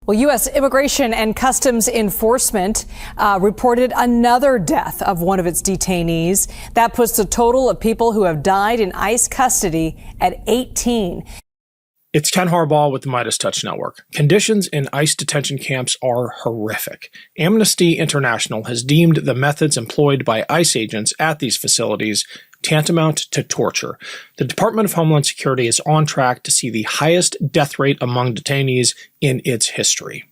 Well, U.S. Immigration and Customs Enforcement reported another death of one of its detainees. That puts the total of people who have died in ICE custody at 18. It's Ken Harbaugh with the MeidasTouch Network. Conditions in ICE detention camps are horrific. Amnesty International has deemed the methods employed by ICE agents at these facilities tantamount to torture. The Department of Homeland Security is on track to see the highest death rate among detainees in its history.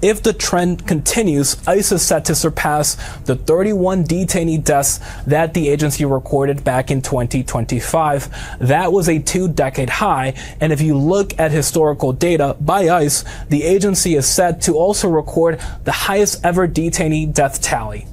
If the trend continues, ICE is set to surpass the 31 detainee deaths that the agency recorded back in 2025. That was a 2-decade high, and if you look at historical data by ICE, the agency is set to also record the highest ever detainee death tally.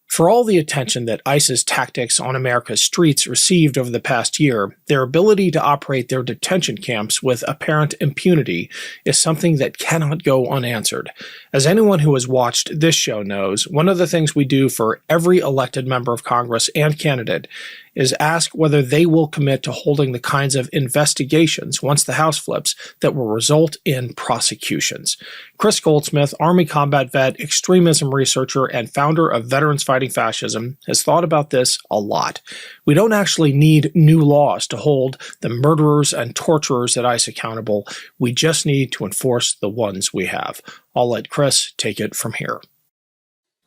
For all the attention that ICE's tactics on America's streets received over the past year, their ability to operate their detention camps with apparent impunity is something that cannot go unanswered. As anyone who has watched this show knows, one of the things we do for every elected member of Congress and candidate is ask whether they will commit to holding the kinds of investigations once the House flips that will result in prosecutions. Kris Goldsmith, Army combat vet, extremism researcher, and founder of Veterans Fighting Fascism, has thought about this a lot. We don't actually need new laws to hold the murderers and torturers at ICE accountable. We just need to enforce the ones we have. I'll let Kris take it from here.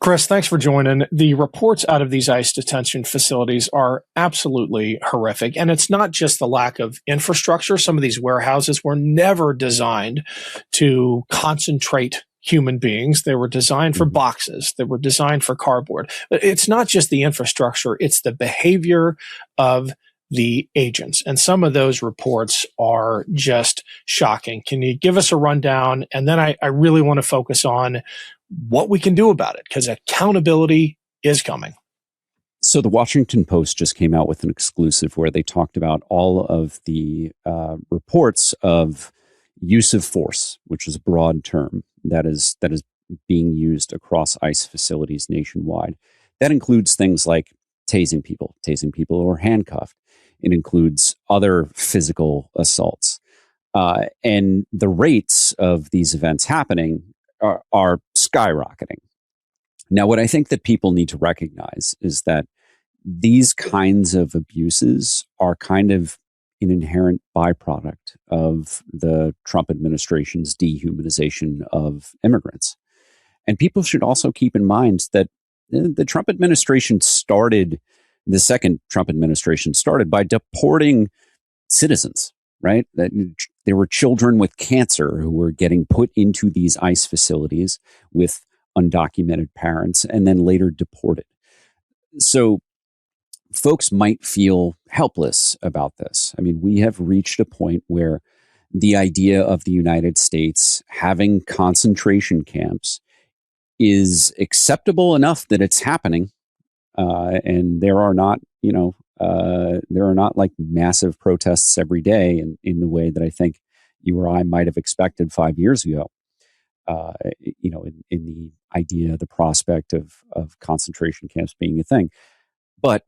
Kris, thanks for joining. The reports out of these ICE detention facilities are absolutely horrific. And it's not just the lack of infrastructure. Some of these warehouses were never designed to concentrate human beings. They were designed for boxes. They were designed for cardboard. But it's not just the infrastructure. It's the behavior of the agents. And some of those reports are just shocking. Can you give us a rundown? And then I really want to focus on what we can do about it, because accountability is coming. So the Washington Post just came out with an exclusive where they talked about all of the reports of use of force, which is a broad term that is being used across ICE facilities nationwide. That includes things like tasing people who are handcuffed. It includes other physical assaults. And the rates of these events happening are skyrocketing. Now, what I think that people need to recognize is that these kinds of abuses are kind of an inherent byproduct of the Trump administration's dehumanization of immigrants. And people should also keep in mind that the Trump administration the second Trump administration started by deporting citizens, right? That there were children with cancer who were getting put into these ICE facilities with undocumented parents and then later deported. So folks might feel helpless about this. I mean, we have reached a point where the idea of the United States having concentration camps is acceptable enough that it's happening. And there are not, like massive protests every day in the way that I think you or I might have expected 5 years ago. In the idea, the prospect of concentration camps being a thing. But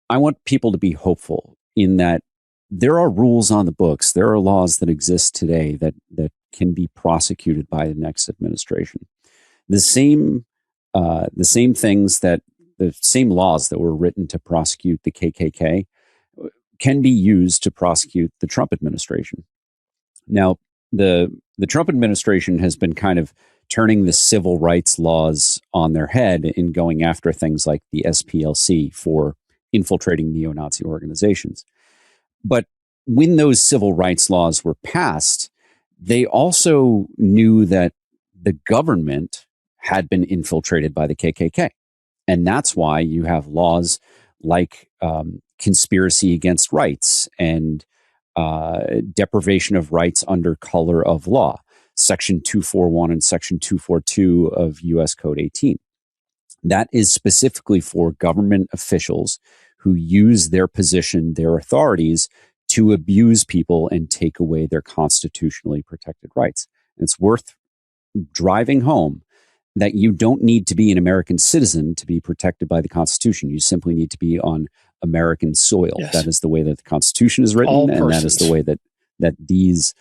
I want people to be hopeful in that there are rules on the books. There are laws that exist today that can be prosecuted by the next administration. The same laws that were written to prosecute the KKK can be used to prosecute the Trump administration. Now, the Trump administration has been kind of turning the civil rights laws on their head in going after things like the SPLC for infiltrating neo-Nazi organizations. But when those civil rights laws were passed, they also knew that the government had been infiltrated by the KKK. And that's why you have laws like conspiracy against rights and deprivation of rights under color of law, Section 241 and Section 242 of U.S. Code 18. That is specifically for government officials who use their position, their authorities, to abuse people and take away their constitutionally protected rights. And it's worth driving home that you don't need to be an American citizen to be protected by the Constitution. You simply need to be on American soil. Yes. That is the way that the Constitution is written, and that is the way that these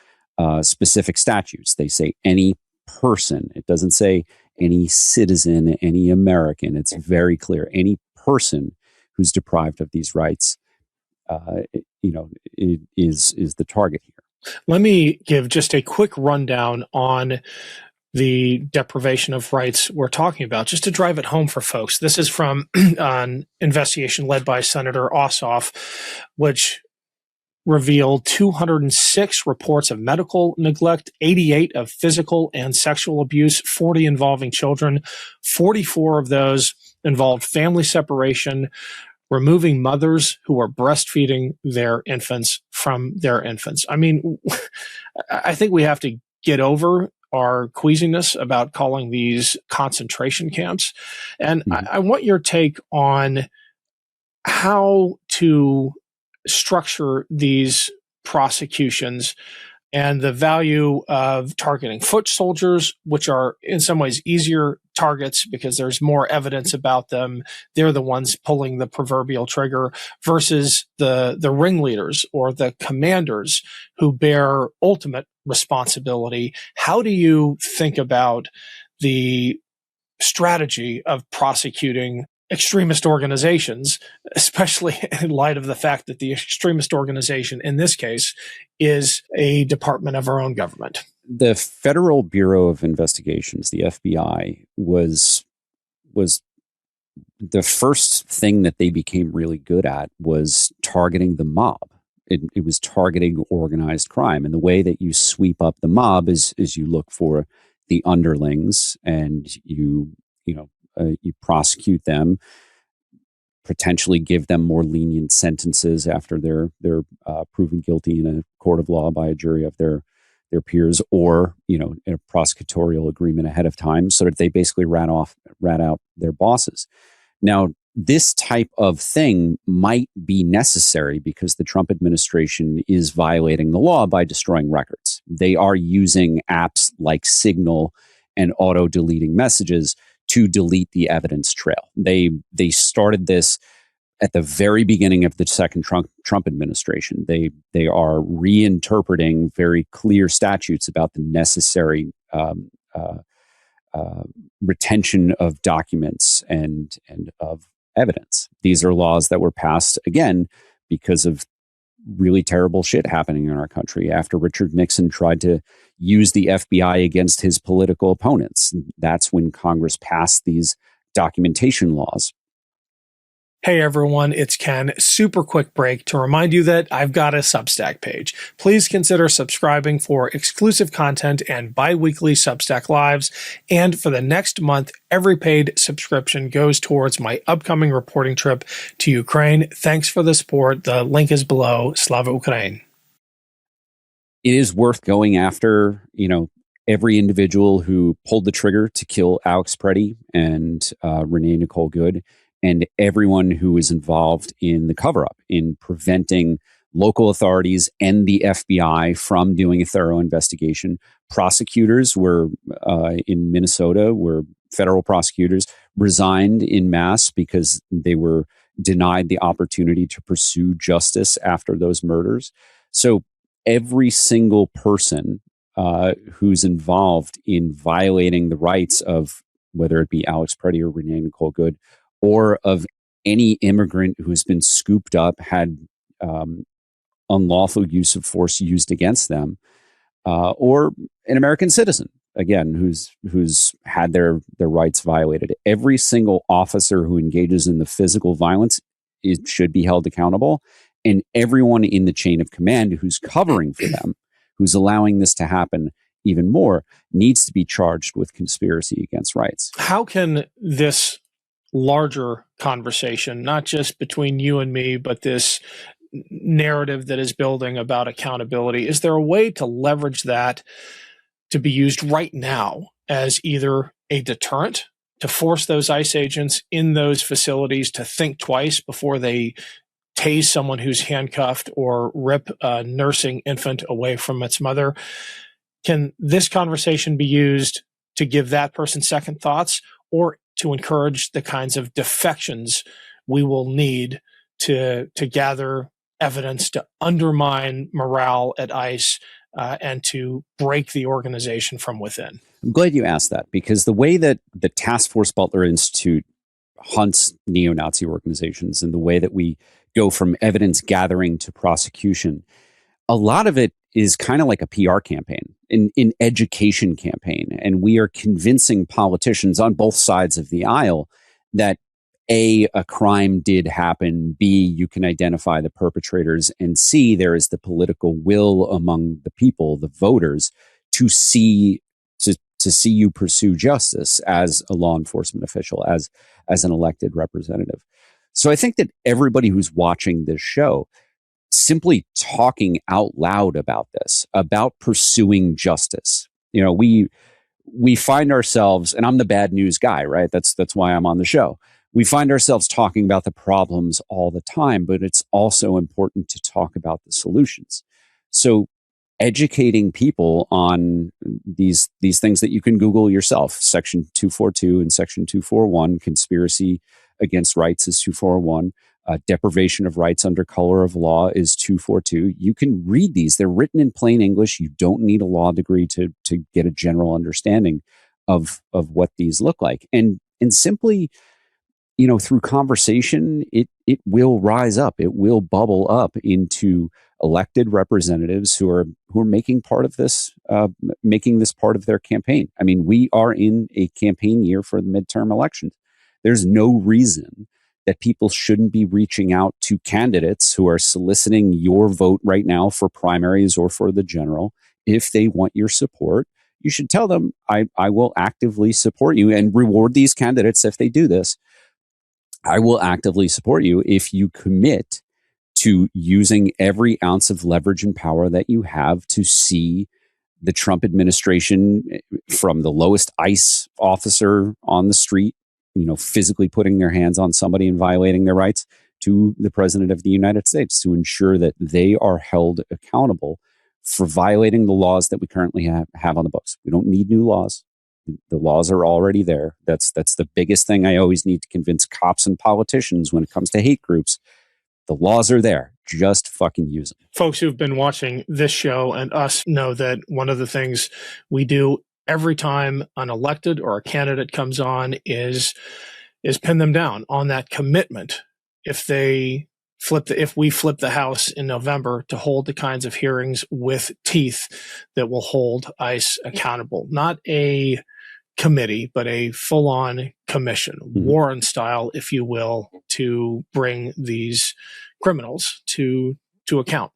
specific statutes, they say any person. It doesn't say any citizen, any American. It's very clear. Any person who's deprived of these rights, is the target here. Let me give just a quick rundown on the deprivation of rights we're talking about, just to drive it home for folks. This is from an investigation led by Senator Ossoff, which revealed 206 reports of medical neglect, 88 of physical and sexual abuse, 40 involving children. 44 of those involved family separation, removing mothers who were breastfeeding their infants from their infants. I mean, I think we have to get over our queasiness about calling these concentration camps. And I want your take on how to structure these prosecutions and the value of targeting foot soldiers, which are in some ways easier targets because there's more evidence about them. They're the ones pulling the proverbial trigger, versus the ringleaders or the commanders who bear ultimate responsibility. How do you think about the strategy of prosecuting extremist organizations, especially in light of the fact that the extremist organization in this case is a department of our own government? The Federal Bureau of Investigations, the FBI, was the first thing that they became really good at was targeting the mob. It was targeting organized crime. And the way that you sweep up the mob is you look for the underlings and you prosecute them, potentially give them more lenient sentences after they're proven guilty in a court of law by a jury of their peers, or in a prosecutorial agreement ahead of time, so that they basically rat out their bosses. Now, this type of thing might be necessary because the Trump administration is violating the law by destroying records. They are using apps like Signal and auto-deleting messages to delete the evidence trail. They started this at the very beginning of the second Trump administration. They are reinterpreting very clear statutes about the necessary retention of documents and of evidence. These are laws that were passed, again, because of really terrible shit happening in our country after Richard Nixon tried to use the FBI against his political opponents. That's when Congress passed these documentation laws. Hey everyone, it's Ken. Super quick break to remind you that I've got a Substack page. Please consider subscribing for exclusive content and bi-weekly Substack lives. And for the next month, every paid subscription goes towards my upcoming reporting trip to Ukraine. Thanks for the support. The link is below. Slava Ukraine. It is worth going after, every individual who pulled the trigger to kill Alex Preddy and Renee Nicole Good, and everyone who is involved in the cover-up, in preventing local authorities and the FBI from doing a thorough investigation. Prosecutors were in Minnesota, where federal prosecutors resigned en masse because they were denied the opportunity to pursue justice after those murders. So every single person who's involved in violating the rights of, whether it be Alex Preddy or Renee Nicole Good, or of any immigrant who's been scooped up, had unlawful use of force used against them, or an American citizen, again, who's had their rights violated. Every single officer who engages in the physical violence should be held accountable, and everyone in the chain of command who's covering for them, who's allowing this to happen even more, needs to be charged with conspiracy against rights. How can this larger conversation, not just between you and me, but this narrative that is building about accountability, is there a way to leverage that to be used right now as either a deterrent to force those ICE agents in those facilities to think twice before they tase someone who's handcuffed or rip a nursing infant away from its mother? Can this conversation be used to give that person second thoughts, or to encourage the kinds of defections we will need to gather evidence to undermine morale at ICE and to break the organization from within. I'm glad you asked that, because the way that the Task Force Butler Institute hunts neo-Nazi organizations and the way that we go from evidence gathering to prosecution, a lot of it is kind of like a PR campaign, an education campaign. And we are convincing politicians on both sides of the aisle that A, a crime did happen, B, you can identify the perpetrators, and C, there is the political will among the people, the voters, to see you pursue justice as a law enforcement official, as an elected representative. So I think that everybody who's watching this show, simply talking out loud about this, about pursuing justice, we find ourselves, and I'm the bad news guy, right? That's why I'm on the show. We find ourselves talking about the problems all the time, but it's also important to talk about the solutions. So educating people on these things that you can Google yourself, Section 242 and Section 241, conspiracy against rights is 241, deprivation of rights under color of law is 242. You can read these. They're written in plain English. You don't need a law degree to get a general understanding of what these look like. And simply, through conversation, it will rise up. It will bubble up into elected representatives who are making part of this, making this part of their campaign. I mean, we are in a campaign year for the midterm elections. There's no reason that people shouldn't be reaching out to candidates who are soliciting your vote right now for primaries or for the general. If they want your support, you should tell them, I will actively support you, and reward these candidates if they do this. I will actively support you if you commit to using every ounce of leverage and power that you have to see the Trump administration, from the lowest ICE officer on the street, physically putting their hands on somebody and violating their rights, to the president of the United States, to ensure that they are held accountable for violating the laws that we currently have on the books. We don't need new laws. The laws are already there. That's the biggest thing I always need to convince cops and politicians when it comes to hate groups. The laws are there. Just fucking use them. Folks who've been watching this show and us know that one of the things we do every time an elected or a candidate comes on is pin them down on that commitment. If we flip the House in November, to hold the kinds of hearings with teeth that will hold ICE accountable, not a committee, but a full-on commission, Warren style, if you will, to bring these criminals to account.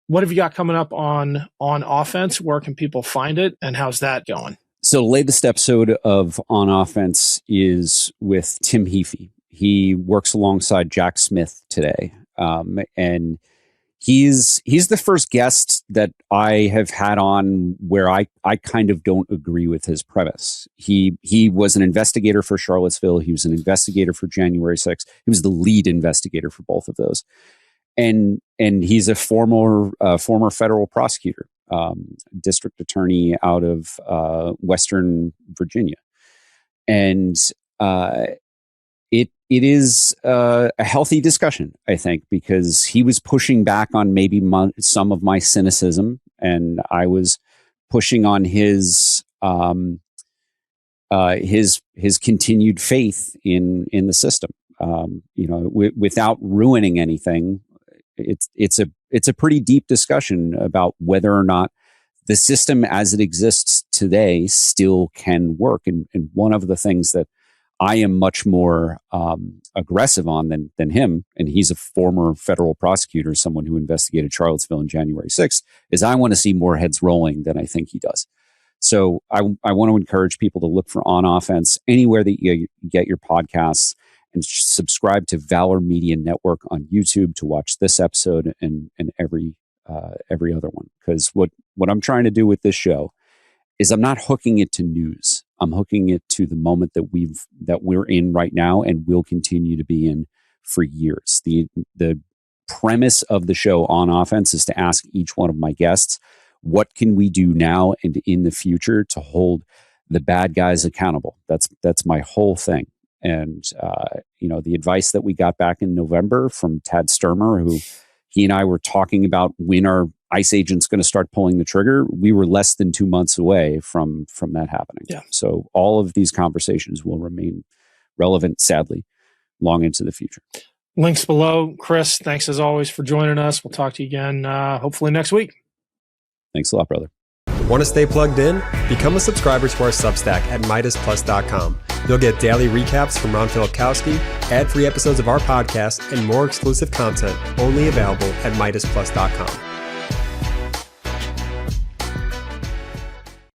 What have you got coming up on offense? Where can people find it, and how's that going? So the latest episode of On Offense is with Tim Heaphy. He works alongside Jack Smith today, and he's the first guest that I have had on where I kind of don't agree with his premise. He was an investigator for Charlottesville. He was an investigator for January 6th. He was the lead investigator for both of those. And he's a former federal prosecutor, district attorney out of Western Virginia. And it is a healthy discussion, I think, because he was pushing back on maybe some of my cynicism, and I was pushing on his continued faith in the system. Without ruining anything, it's a pretty deep discussion about whether or not the system as it exists today still can work. And one of the things that I am much more aggressive on than him, and he's a former federal prosecutor, someone who investigated Charlottesville on January 6th, is I want to see more heads rolling than I think he does. So I want to encourage people to look for On Offense anywhere that you get your podcasts, and subscribe to Valor Media Network on YouTube to watch this episode and every other one. Because what I'm trying to do with this show is I'm not hooking it to news. I'm hooking it to the moment that we're in right now and will continue to be in for years. The premise of the show On Offense is to ask each one of my guests, what can we do now and in the future to hold the bad guys accountable? That's my whole thing. And the advice that we got back in November from Tad Sturmer, who he and I were talking about when our ICE agents going to start pulling the trigger? We were less than 2 months away from that happening. Yeah. So all of these conversations will remain relevant, sadly, long into the future. Links below. Kris, thanks as always for joining us. We'll talk to you again hopefully next week. Thanks a lot, brother. Want to stay plugged in? Become a subscriber to our Substack at MeidasPlus.com. You'll get daily recaps from Ron Filipkowski, ad-free episodes of our podcast, and more exclusive content only available at MeidasPlus.com.